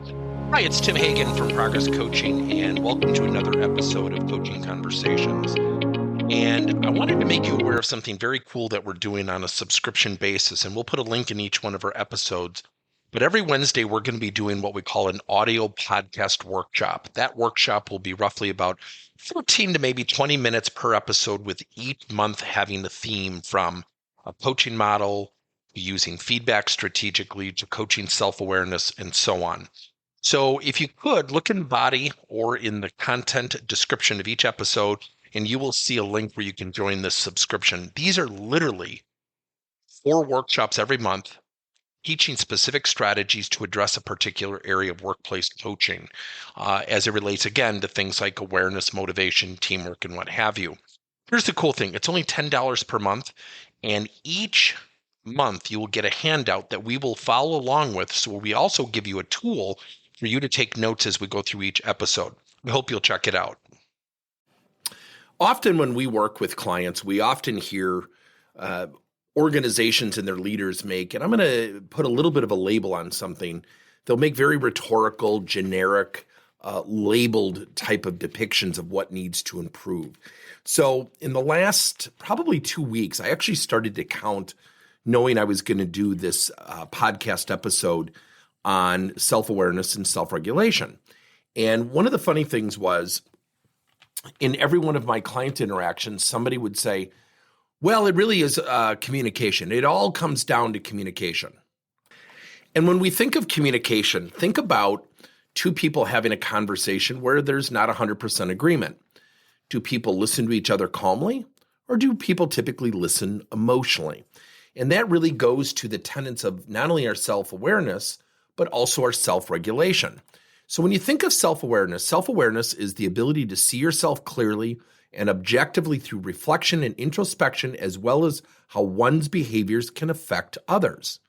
Hi, it's Tim Hagen from Progress Coaching, and welcome to another episode of Coaching Conversations. And I wanted to make you aware of something very cool that we're doing on a subscription basis, and we'll put a link in each one of our episodes. But every Wednesday, we're going to be doing what we call an audio podcast workshop. That workshop will be roughly about 14 to maybe 20 minutes per episode, with each month having a theme from a coaching model, using feedback strategically, to coaching self-awareness, and so on. So if you could, look in the body or in the content description of each episode, and you will see a link where you can join this subscription. These are literally 4 workshops every month, teaching specific strategies to address a particular area of workplace coaching, as it relates, again, to things like awareness, motivation, teamwork, and what have you. Here's the cool thing. It's only $10 per month, and each month you will get a handout that we will follow along with. So we also give you a tool for you to take notes as we go through each episode. We hope you'll check it out. Often when we work with clients, we often hear organizations and their leaders make, and I'm going to put a little bit of a label on something, they'll make very rhetorical, generic, labeled type of depictions of what needs to improve. So in the last probably 2 weeks, I actually started to count, knowing I was going to do this podcast episode on self-awareness and self-regulation. And one of the funny things was, in every one of my client interactions, somebody would say, well, it really is communication. It all comes down to communication. And when we think of communication, think about 2 people having a conversation where there's not 100% agreement. Do people listen to each other calmly, or do people typically listen emotionally? And that really goes to the tenets of not only our self-awareness, but also our self-regulation. So when you think of self-awareness is the ability to see yourself clearly and objectively through reflection and introspection, as well as how one's behaviors can affect others.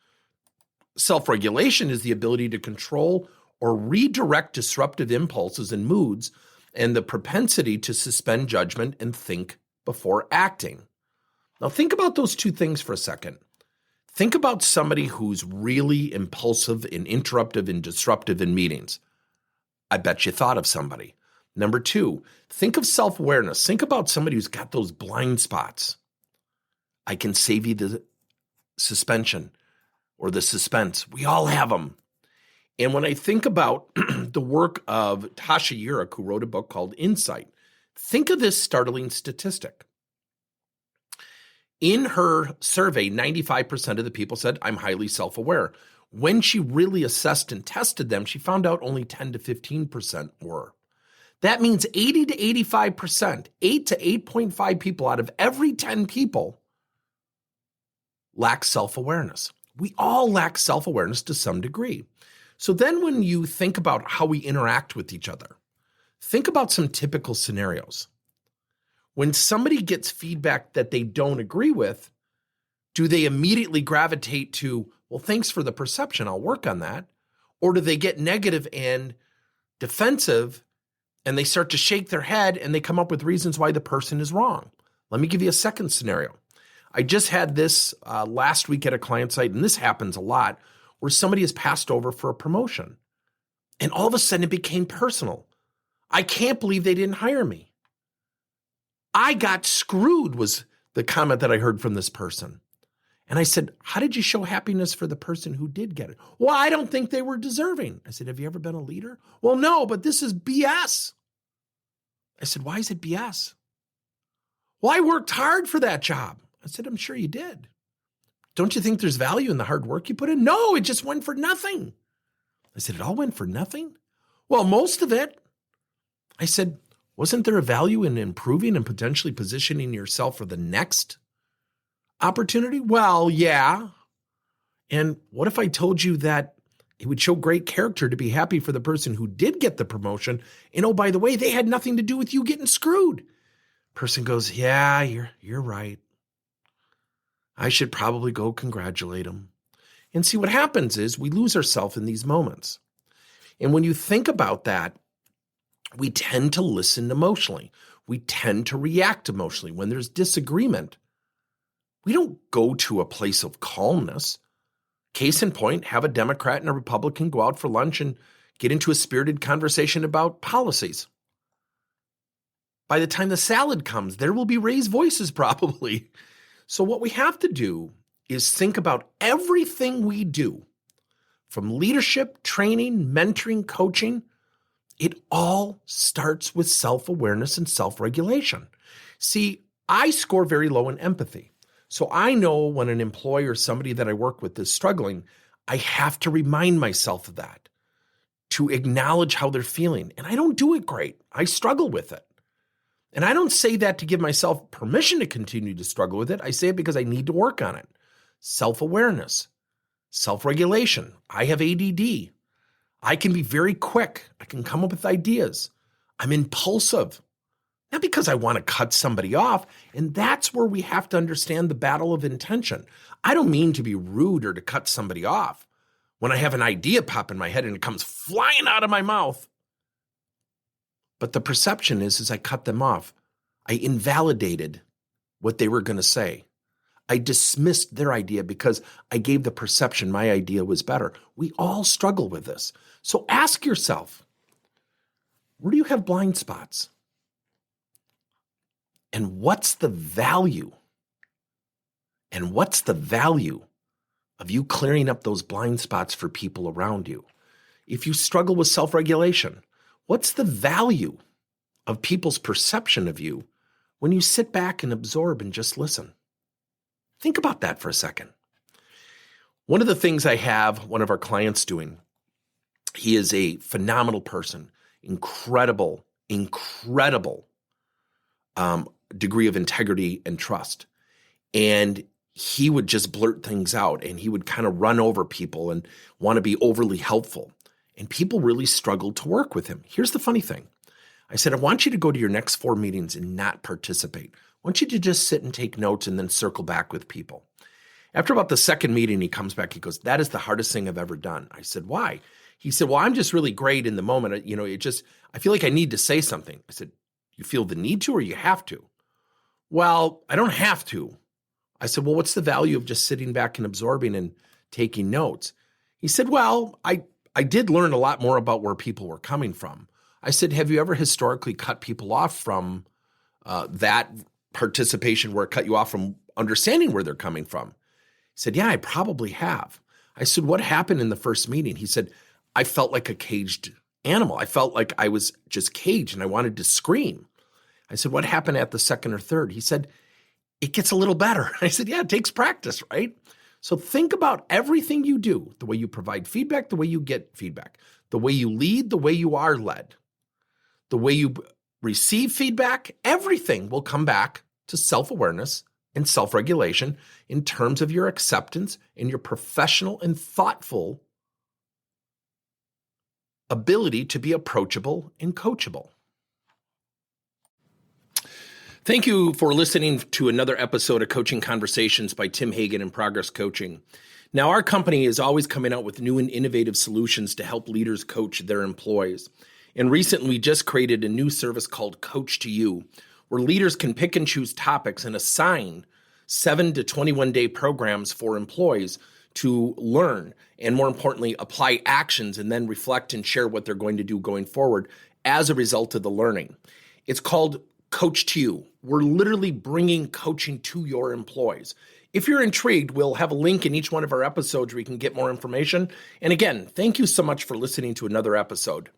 Self-regulation is the ability to control or redirect disruptive impulses and moods, and the propensity to suspend judgment and think before acting. Now think about those 2 things for a second. Think about somebody who's really impulsive and interruptive and disruptive in meetings. I bet you thought of somebody. Number 2, think of self-awareness. Think about somebody who's got those blind spots. I can save you the suspension or the suspense. We all have them. And when I think about the work of Tasha Eurich, who wrote a book called Insight, think of this startling statistic. In her survey, 95% of the people said, I'm highly self-aware. When she really assessed and tested them, she found out only 10 to 15% were. That means 80 to 85%, 8 to 8.5 people out of every 10 people lack self-awareness. We all lack self-awareness to some degree. So then when you think about how we interact with each other, think about some typical scenarios. When somebody gets feedback that they don't agree with, do they immediately gravitate to, well, thanks for the perception, I'll work on that? Or do they get negative and defensive and they start to shake their head and they come up with reasons why the person is wrong? Let me give you a second scenario. I just had this last week at a client site, and this happens a lot, where somebody is passed over for a promotion. And all of a sudden it became personal. I can't believe they didn't hire me. I got screwed was the comment that I heard from this person. And I said, how did you show happiness for the person who did get it? Well, I don't think they were deserving. I said, have you ever been a leader? Well, no, but this is BS. I said, why is it BS? Well, I worked hard for that job. I said, I'm sure you did. Don't you think there's value in the hard work you put in? No, it just went for nothing. I said, it all went for nothing? Well, most of it. I said, wasn't there a value in improving and potentially positioning yourself for the next opportunity? Well, yeah. And what if I told you that it would show great character to be happy for the person who did get the promotion, and oh, by the way, they had nothing to do with you getting screwed? Person goes, yeah, you're right. I should probably go congratulate him. And see, what happens is we lose ourselves in these moments. And when you think about that, we tend to listen emotionally. We tend to react emotionally. When there's disagreement, we don't go to a place of calmness. Case in point, have a Democrat and a Republican go out for lunch and get into a spirited conversation about policies. By the time the salad comes, there will be raised voices probably. So what we have to do is think about everything we do, from leadership, training, mentoring, coaching. It all starts with self-awareness and self-regulation. See, I score very low in empathy. So I know when an employee or somebody that I work with is struggling, I have to remind myself of that, to acknowledge how they're feeling. And I don't do it great. I struggle with it. And I don't say that to give myself permission to continue to struggle with it. I say it because I need to work on it. Self-awareness, self-regulation. I have ADD. I can be very quick. I can come up with ideas. I'm impulsive, not because I want to cut somebody off. And that's where we have to understand the battle of intention. I don't mean to be rude or to cut somebody off. When I have an idea pop in my head and it comes flying out of my mouth. But the perception is I cut them off. I invalidated what they were going to say. I dismissed their idea because I gave the perception my idea was better. We all struggle with this. So ask yourself, where do you have blind spots? And what's the value? And what's the value of you clearing up those blind spots for people around you? If you struggle with self-regulation, what's the value of people's perception of you when you sit back and absorb and just listen? Think about that for a second. One of the things I have one of our clients doing, he is a phenomenal person, incredible degree of integrity and trust. And he would just blurt things out and he would kind of run over people and want to be overly helpful. And people really struggled to work with him. Here's the funny thing. I said, I want you to go to your next 4 meetings and not participate. I want you to just sit and take notes and then circle back with people. After about the second meeting, he comes back, he goes, that is the hardest thing I've ever done. I said, why? He said, well, I'm just really great in the moment. I feel like I need to say something. I said, you feel the need to or you have to? Well, I don't have to. I said, well, what's the value of just sitting back and absorbing and taking notes? He said, well, I did learn a lot more about where people were coming from. I said, have you ever historically cut people off from that participation where it cut you off from understanding where they're coming from? He said, yeah, I probably have. I said, what happened in the first meeting? He said, I felt like a caged animal. I felt like I was just caged and I wanted to scream. I said, what happened at the second or third? He said, it gets a little better. I said, yeah, it takes practice, right? So think about everything you do, the way you provide feedback, the way you get feedback, the way you lead, the way you are led, the way you receive feedback. Everything will come back to self-awareness and self-regulation in terms of your acceptance and your professional and thoughtful ability to be approachable and coachable. Thank you for listening to another episode of Coaching Conversations by Tim Hagen and Progress Coaching. Now, our company is always coming out with new and innovative solutions to help leaders coach their employees. And recently, we just created a new service called Coach to You, where leaders can pick and choose topics and assign 7 to 21-day programs for employees to learn and, more importantly, apply actions and then reflect and share what they're going to do going forward as a result of the learning. It's called Coach to You. We're literally bringing coaching to your employees. If you're intrigued, we'll have a link in each one of our episodes where you can get more information. And again, thank you so much for listening to another episode.